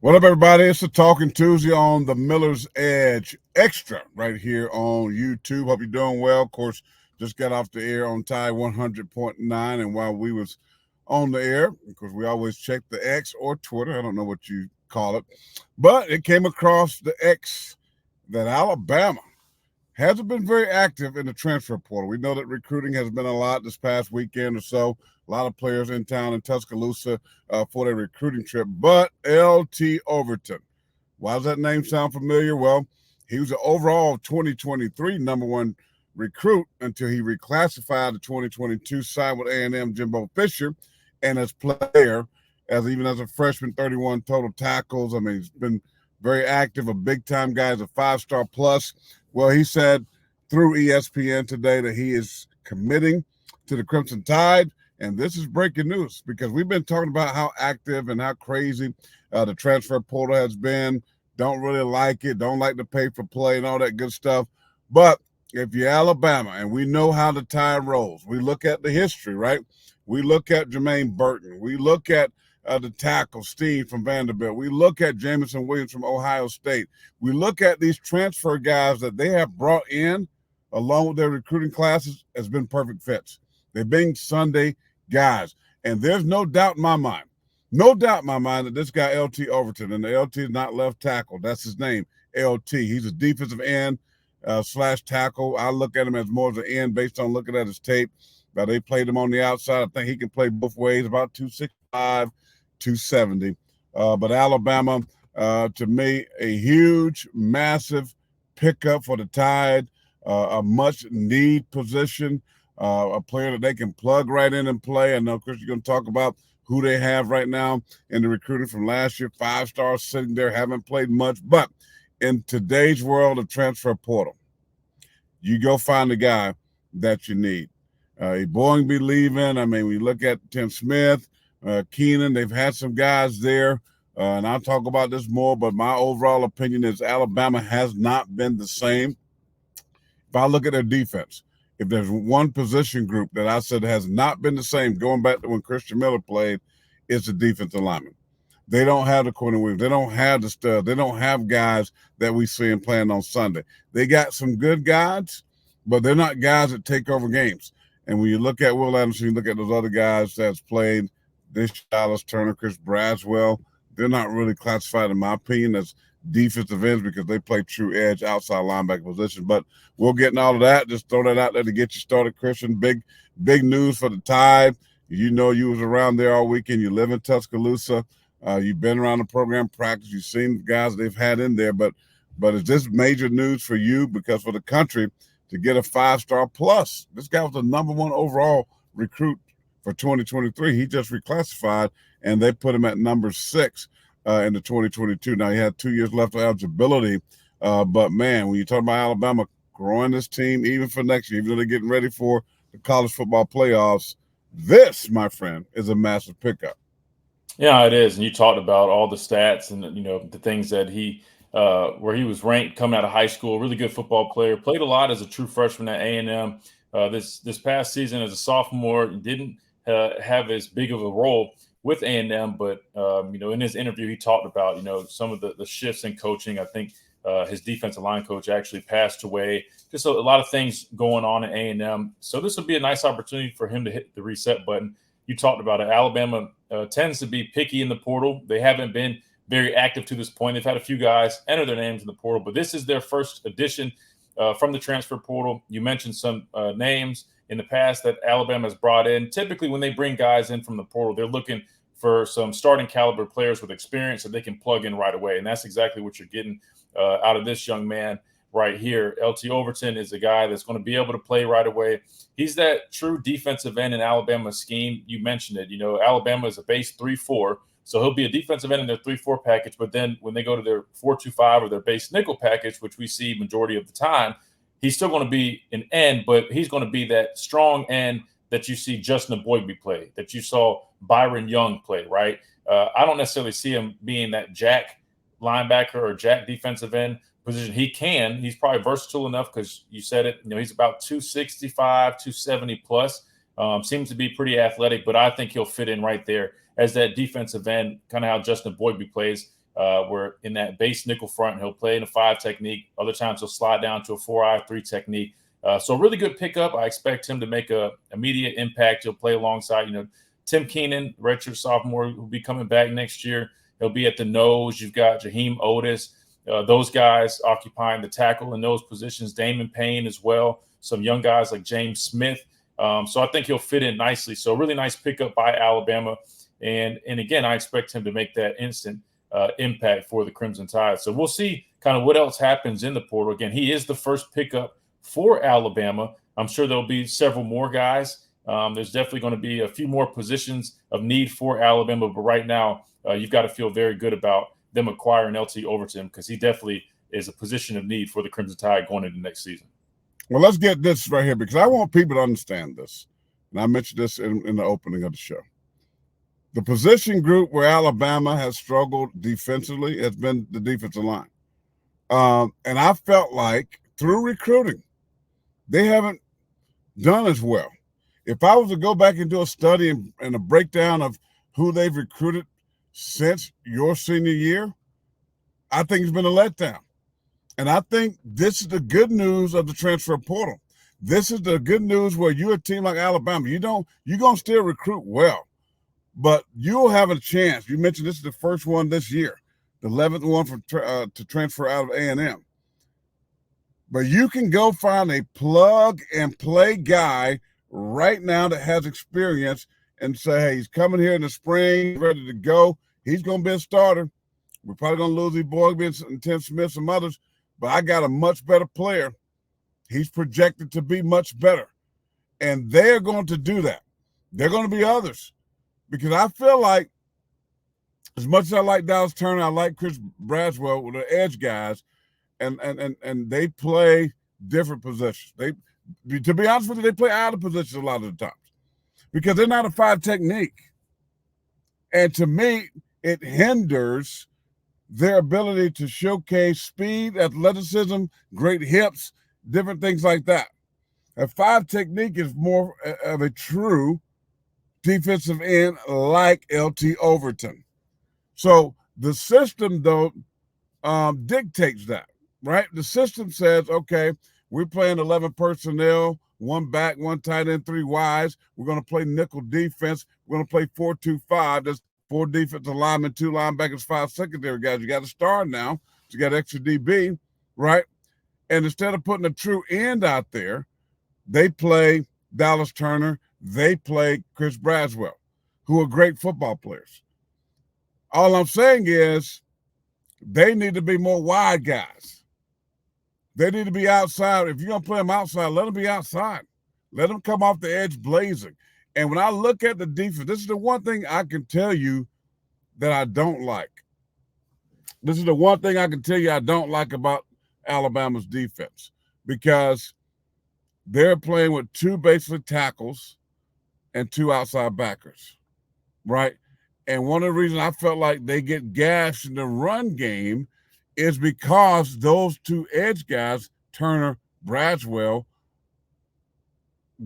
What up, everybody? It's a Talking Tuesday on the Miller's Edge Extra right here on YouTube. Hope you're doing well. Of course, just got off the air on Tide 100.9, and while we was on the air, because we always check the X or Twitter, I don't know what you call it, but it came across the X that Alabama hasn't been very active in the transfer portal. We know that recruiting has been a lot this past weekend or so. A lot of players in town in Tuscaloosa for their recruiting trip. But LT Overton, why does that name sound familiar? Well, he was an overall 2023 number one recruit until he reclassified to 2022, signed with A&M Jimbo Fisher, and as player, even as a freshman, 31 total tackles. I mean, he's been very active, a big-time guy, is a five-star plus. Well, he said through ESPN today that he is committing to the Crimson Tide, and this is breaking news because we've been talking about how active and how crazy the transfer portal has been. Don't really like it, don't like to pay for play and all that good stuff. But if you're Alabama, and we know how the Tide rolls, we look at the history, right? We look at Jermaine Burton. We look at the tackle, Steve from Vanderbilt. We look at Jamison Williams from Ohio State. We look at these transfer guys that they have brought in along with their recruiting classes as been perfect fits. They've been Sunday guys. And there's no doubt in my mind, that this guy LT Overton, and the LT is not left tackle. That's his name, LT. He's a defensive end slash tackle. I look at him as more of an end based on looking at his tape. But they played him on the outside. I think he can play both ways, about 265. 270. But Alabama, to me, a huge, massive pickup for the Tide, a much-need position, a player that they can plug right in and play. I know, Chris, you're going to talk about who they have right now in the recruiting from last year, five-stars sitting there, haven't played much. But in today's world of transfer portal, you go find the guy that you need. Boeing be leaving. I mean, we look at Tim Smith, Keenan, they've had some guys there, and I'll talk about this more, but my overall opinion is Alabama has not been the same. If I look at their defense, if there's one position group that I said has not been the same, going back to when Christian Miller played, it's the defensive lineman. They don't have the corner wings. They don't have the studs. They don't have guys that we see them playing on Sunday. They got some good guys, but they're not guys that take over games. And when you look at Will Anderson, you look at those other guys that's played, this Dallas Turner, Chris Braswell, they're not really classified, in my opinion, as defensive ends because they play true edge outside linebacker position. But we'll get in all of that. Just throw that out there to get you started, Christian. Big news for the Tide. You know you was around there all weekend. You live in Tuscaloosa. You've been around the program practice. You've seen the guys they've had in there. But is this major news for you? Because for the country to get a five-star plus, this guy was the number one overall recruit for 2023. He just reclassified, and they put him at number 6 in the 2022. Now, he had 2 years left of eligibility, but, man, when you talk about Alabama growing this team, even for next year, even though they're getting ready for the college football playoffs, this, my friend, is a massive pickup. Yeah, it is. And you talked about all the stats and, the things that he where he was ranked coming out of high school, really good football player, played a lot as a true freshman at A&M. This past season as a sophomore, didn't have as big of a role with A&M, but in his interview he talked about some of the shifts in coaching. I think his defensive line coach actually passed away. Just a lot of things going on at A&M. So this would be a nice opportunity for him to hit the reset button. You talked about it. Alabama tends to be picky in the portal. They haven't been very active to this point. They've had a few guys enter their names in the portal, but this is their first addition from the transfer portal. You mentioned some names in the past that Alabama has brought in. Typically, when they bring guys in from the portal, they're looking for some starting caliber players with experience that they can plug in right away. And that's exactly what you're getting out of this young man right here. LT Overton is a guy that's going to be able to play right away. He's that true defensive end in Alabama's scheme. You mentioned it. Alabama is a base 3-4. So he'll be a defensive end in their 3-4 package. But then when they go to their 4-2-5 or their base nickel package, which we see majority of the time, he's still going to be an end, but he's going to be that strong end that you see Justin Boygby play, that you saw Byron Young play, right? I don't necessarily see him being that jack linebacker or jack defensive end position. He's probably versatile enough because you said it, he's about 265, 270 plus. Seems to be pretty athletic, but I think he'll fit in right there as that defensive end, kind of how Justin Boygby plays. where in that base nickel front, he'll play in a 5 technique. Other times he'll slide down to a 4-eye-3 technique. So a really good pickup. I expect him to make a immediate impact. He'll play alongside, Tim Keenan, redshirt sophomore, who'll be coming back next year. He'll be at the nose. You've got Jaheim Otis. Those guys occupying the tackle in those positions. Damon Payne as well. Some young guys like James Smith. So I think he'll fit in nicely. So a really nice pickup by Alabama. And again, I expect him to make that instant impact for the Crimson Tide. So we'll see kind of what else happens in the portal. Again, he is the first pickup for Alabama. I'm sure there'll be several more guys. There's definitely going to be a few more positions of need for Alabama. But right now, you've got to feel very good about them acquiring LT Overton because he definitely is a position of need for the Crimson Tide going into next season. Well, let's get this right here because I want people to understand this. And I mentioned this in the opening of the show. The position group where Alabama has struggled defensively has been the defensive line. And I felt like through recruiting, they haven't done as well. If I was to go back and do a study and a breakdown of who they've recruited since your senior year, I think it's been a letdown. And I think this is the good news of the transfer portal. This is the good news where you're a team like Alabama. You're going to still recruit well, but you'll have a chance. You mentioned this is the first one this year, the 11th one to transfer out of A&M. But you can go find a plug-and-play guy right now that has experience and say, hey, he's coming here in the spring, ready to go. He's going to be a starter. We're probably going to lose these boys, Tim Smith, some others, but I got a much better player. He's projected to be much better. And they're going to do that. They're going to be others. Because I feel like, as much as I like Dallas Turner, I like Chris Braswell with the edge guys, and they play different positions. To be honest with you, they play out of positions a lot of the times because they're not a 5 technique. And to me, it hinders their ability to showcase speed, athleticism, great hips, different things like that. A 5 technique is more of a true defensive end like LT Overton. So the system, though, dictates that, right? The system says, okay, we're playing 11 personnel, 1 back, 1 tight end, 3 wides. We're going to play nickel defense. We're going to play 4-2-5. That's 4 defensive linemen, 2 linebackers, 5 secondary guys. You got to start now. You got extra DB, right? And instead of putting a true end out there, they play Dallas Turner. They play Chris Braswell, who are great football players. All I'm saying is they need to be more wide guys. They need to be outside. If you're going to play them outside, let them be outside. Let them come off the edge blazing. And when I look at the defense, this is the one thing I can tell you that I don't like. This is the one thing I can tell you I don't like about Alabama's defense because they're playing with 2 basically tackles and 2 outside backers, right? And one of the reasons I felt like they get gashed in the run game is because those 2 edge guys, Turner, Braswell,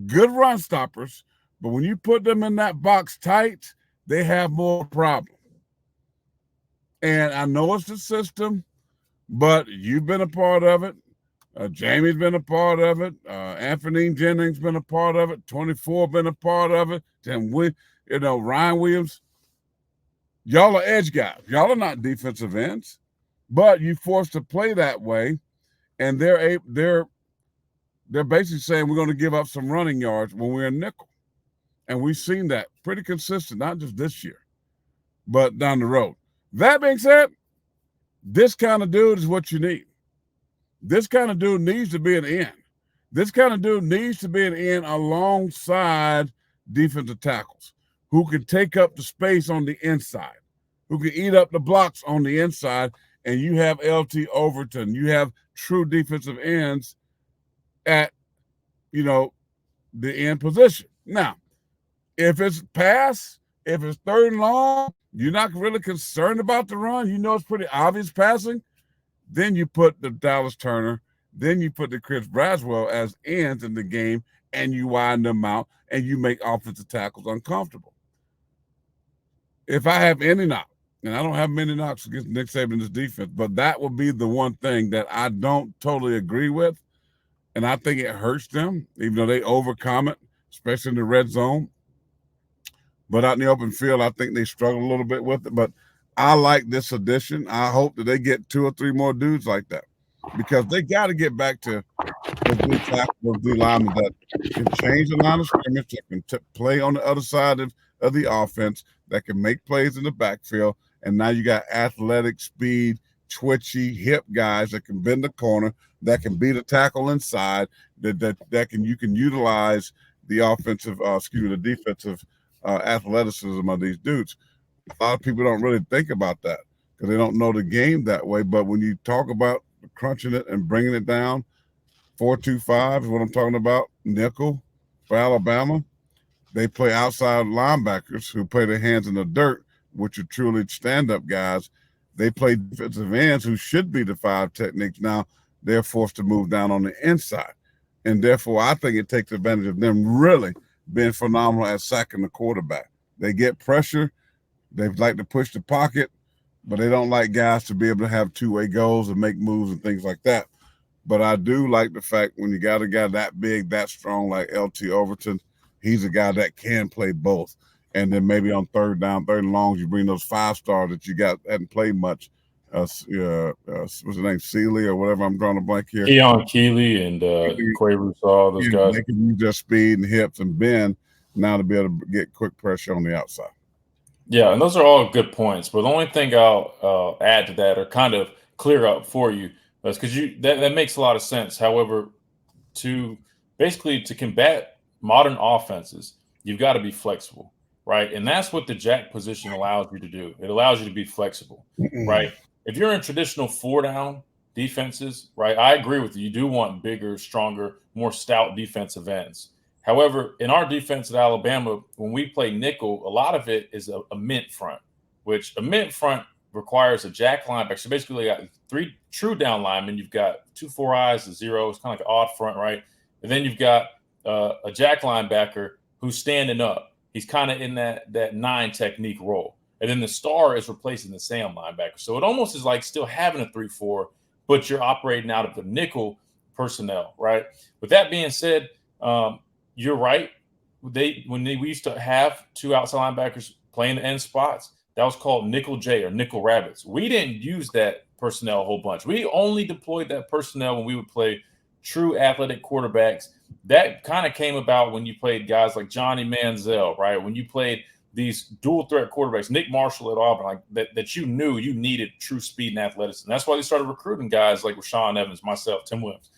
good run stoppers, but when you put them in that box tight, they have more problems. And I know it's the system, but you've been a part of it. Jamie's been a part of it. Anthony Jennings been a part of it. 24 been a part of it. Ryan Williams. Y'all are edge guys. Y'all are not defensive ends, but you forced to play that way, and they're basically saying we're going to give up some running yards when we're in nickel, and we've seen that pretty consistent, not just this year, but down the road. That being said, this kind of dude is what you need. This kind of dude needs to be an end. This kind of dude needs to be an end alongside defensive tackles who can take up the space on the inside, who can eat up the blocks on the inside, and you have LT Overton. You have true defensive ends at, the end position. Now, if it's pass, if it's 3rd and long, you're not really concerned about the run. You know it's pretty obvious passing. Then you put the Dallas Turner, then you put the Chris Braswell as ends in the game, and you widen them out, and you make offensive tackles uncomfortable. If I have any And I don't have many knocks against Nick Saban's defense, but that would be the one thing that I don't totally agree with. And I think it hurts them, even though they overcome it, especially in the red zone. But out in the open field, I think they struggle a little bit with it. But I like this addition. I hope that they get 2 or 3 more dudes like that, because they got to get back to those D tackles, those D linemen that can change the line of scrimmage, that can play on the other side of the offense, that can make plays in the backfield. And now you got athletic, speed, twitchy, hip guys that can bend the corner, that can beat a tackle inside, that can you can utilize the the defensive athleticism of these dudes. A lot of people don't really think about that because they don't know the game that way. But when you talk about crunching it and bringing it down, 4-2-5 is what I'm talking about. Nickel for Alabama. They play outside linebackers who play their hands in the dirt, which are truly stand-up guys. They play defensive ends who should be the 5 techniques. Now they're forced to move down on the inside. And therefore, I think it takes advantage of them really being phenomenal at sacking the quarterback. They get pressure. They like to push the pocket, but they don't like guys to be able to have two-way goals and make moves and things like that. But I do like the fact when you got a guy that big, that strong like LT Overton, he's a guy that can play both. And then maybe on third down, third and longs, you bring those 5-star that you hadn't played much. What's his name, Sealy or whatever? I'm drawing a blank here. Keon Keeley and Quay Rousseau, those guys. They can use their speed and hips and bend now to be able to get quick pressure on the outside. Yeah, and those are all good points. But the only thing I'll add to that or kind of clear up for you is because that makes a lot of sense. However, to combat modern offenses, you've got to be flexible, right? And that's what the jack position allows you to do. It allows you to be flexible, right? If you're in traditional 4-down defenses, right, I agree with you. You do want bigger, stronger, more stout defensive ends. However, in our defense at Alabama, when we play nickel, a lot of it is a mint front, which a mint front requires a jack linebacker. So basically, you got 3 true down linemen. You've got 2 4-eyes, a 0. It's kind of like an odd front, right? And then you've got a jack linebacker who's standing up. He's kind of in that 9 technique role. And then the star is replacing the Sam linebacker. So it almost is like still having a 3-4, but you're operating out of the nickel personnel, right? With that being said, you're right. We used to have 2 outside linebackers playing the end spots. That was called nickel J or nickel rabbits. We didn't use that personnel a whole bunch. We only deployed that personnel when we would play true athletic quarterbacks. That kind of came about when you played guys like Johnny Manziel, right? When you played these dual threat quarterbacks, Nick Marshall at Auburn, like that you knew you needed true speed and athleticism. That's why they started recruiting guys like Rashaan Evans, myself, Tim Williams.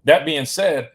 That being said,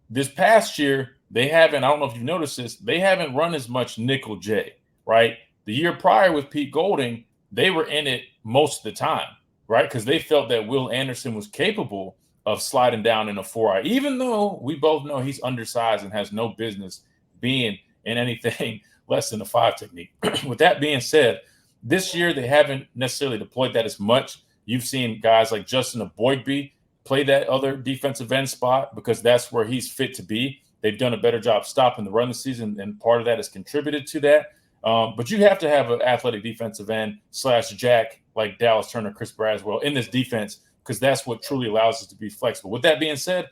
this past year, they haven't, I don't know if you've noticed this, they haven't run as much nickel J, right? The year prior with Pete Golding, they were in it most of the time, right? Because they felt that Will Anderson was capable of sliding down in a 4-eye, even though we both know he's undersized and has no business being in anything less than a 5 technique. With that being said, this year they haven't necessarily deployed that as much. You've seen guys like Justin Aboigbe play that other defensive end spot because that's where he's fit to be. They've done a better job stopping the run this season, and part of that has contributed to that. But you have to have an athletic defensive end / jack like Dallas Turner, Chris Braswell in this defense because that's what truly allows us to be flexible. With that being said,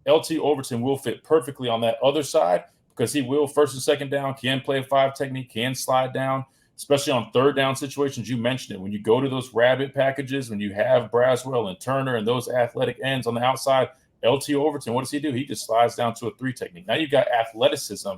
LT Overton will fit perfectly on that other side because he will first and second down, can play a 5 technique, can slide down, especially on third down situations. You mentioned it. When you go to those rabbit packages, when you have Braswell and Turner and those athletic ends on the outside, LT Overton, what does he do? He just slides down to a 3 technique. Now you've got athleticism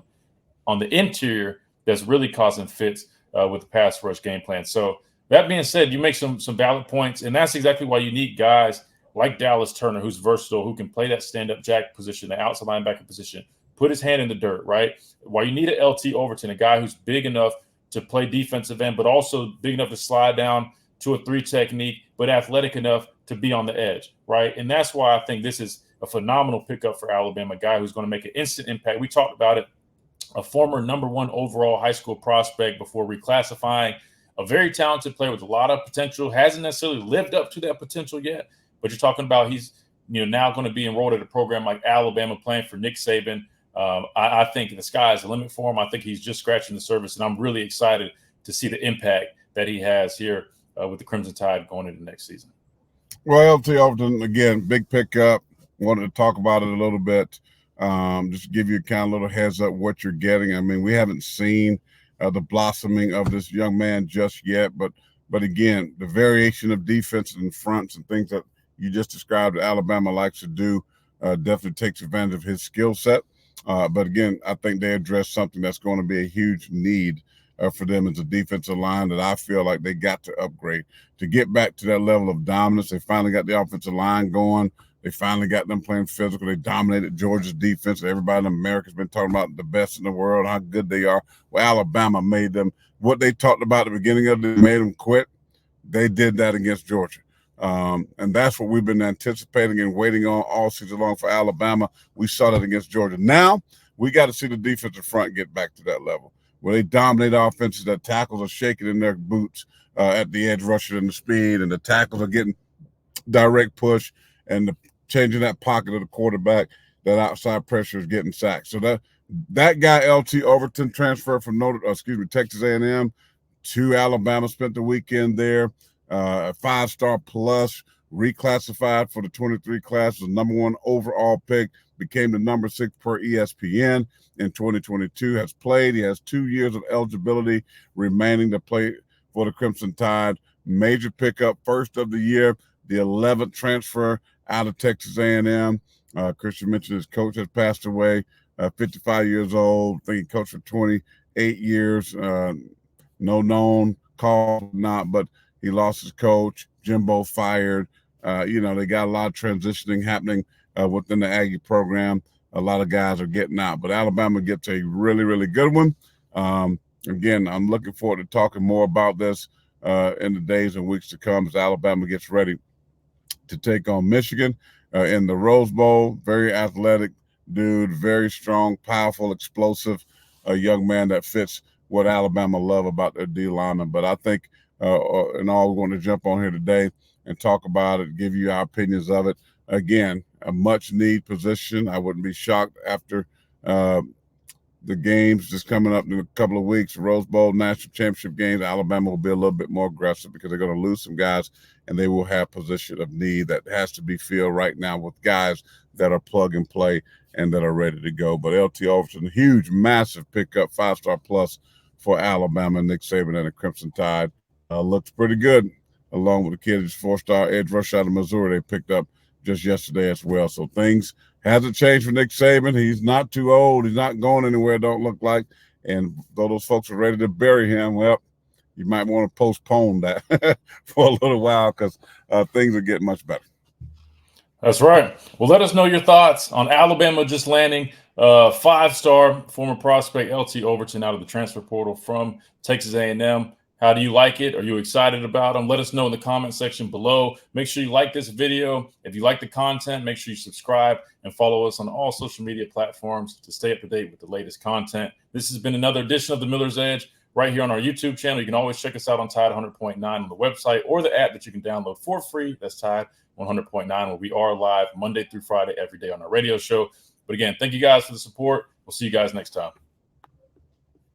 on the interior that's really causing fits with the pass rush game plan. So that being said, you make some valid points, and that's exactly why you need guys like Dallas Turner, who's versatile, who can play that stand-up jack position, the outside linebacker position, put his hand in the dirt, right? Why you need an LT Overton, a guy who's big enough to play defensive end, but also big enough to slide down to a 3 technique, but athletic enough to be on the edge, right? And that's why I think this is a phenomenal pickup for Alabama, a guy who's going to make an instant impact. We talked about it, a former number 1 overall high school prospect before reclassifying, a very talented player with a lot of potential, hasn't necessarily lived up to that potential yet, but you're talking about he's now going to be enrolled at a program like Alabama playing for Nick Saban. I think the sky is the limit for him. I think he's just scratching the surface, and I'm really excited to see the impact that he has here with the Crimson Tide going into next season. Well, LT Overton, again, big pickup. Wanted to talk about it a little bit. Just to give you kind of a little heads up what you're getting. I mean, we haven't seen the blossoming of this young man just yet, but again, the variation of defenses and fronts and things that you just described that Alabama likes to do definitely takes advantage of his skill set. But again, I think they address something that's going to be a huge need for them as a defensive line that I feel like they got to upgrade to get back to that level of dominance. They finally got the offensive line going. They finally got them playing physical. They dominated Georgia's defense. Everybody in America has been talking about the best in the world, how good they are. Well, Alabama made them, what they talked about at the beginning of it, made them quit. They did that against Georgia. And that's what we've been anticipating and waiting on all season long for Alabama. We saw that against Georgia. Now we got to see the defensive front get back to that level where they dominate offenses, that tackles are shaking in their boots at the edge rusher and the speed, and the tackles are getting direct push and the changing that pocket of the quarterback, that outside pressure is getting sacked. So that guy, LT Overton, transferred from Texas A&M to Alabama, spent the weekend there, a 5-star plus, reclassified for the 23 class, was the #1 overall pick, became the #6 per ESPN in 2022, has played. He has 2 years of eligibility remaining to play for the Crimson Tide. Major pickup, first of the year, the 11th transfer out of Texas A&M. Christian mentioned his coach has passed away, 55 years old. I think he coached for 28 years. No known cause, not, but he lost his coach. Jimbo fired. They got a lot of transitioning happening within the Aggie program. A lot of guys are getting out, but Alabama gets a really, really good one. Again, I'm looking forward to talking more about this in the days and weeks to come as Alabama gets ready to take on Michigan in the Rose Bowl. Very athletic dude, very strong, powerful, explosive, a young man that fits what Alabama love about their D lineman. But I think, and all, we're going to jump on here today and talk about it, give you our opinions of it. Again, a much need position. I wouldn't be shocked after the games just coming up in a couple of weeks, Rose Bowl, national championship games. Alabama will be a little bit more aggressive because they're going to lose some guys, and they will have position of need that has to be filled right now with guys that are plug and play and that are ready to go. But LT Overton, huge, massive pickup, 5-star plus for Alabama. Nick Saban and the Crimson Tide looks pretty good, along with the kid's 4-star edge rush out of Missouri they picked up just yesterday as well. So things hasn't changed for Nick Saban. He's not too old. He's not going anywhere, don't look like. And though those folks are ready to bury him, well, you might want to postpone that for a little while because things are getting much better. That's right. Well, let us know your thoughts on Alabama just landing 5-star former prospect LT Overton out of the transfer portal from Texas A&M. How do you like it? Are you excited about them? Let us know in the comment section below. Make sure you like this video. If you like the content, make sure you subscribe and follow us on all social media platforms to stay up to date with the latest content. This has been another edition of The Miller's Edge right here on our YouTube channel. You can always check us out on Tide 100.9 on the website or the app that you can download for free. That's Tide 100.9, where we are live Monday through Friday every day on our radio show. But again, thank you guys for the support. We'll see you guys next time.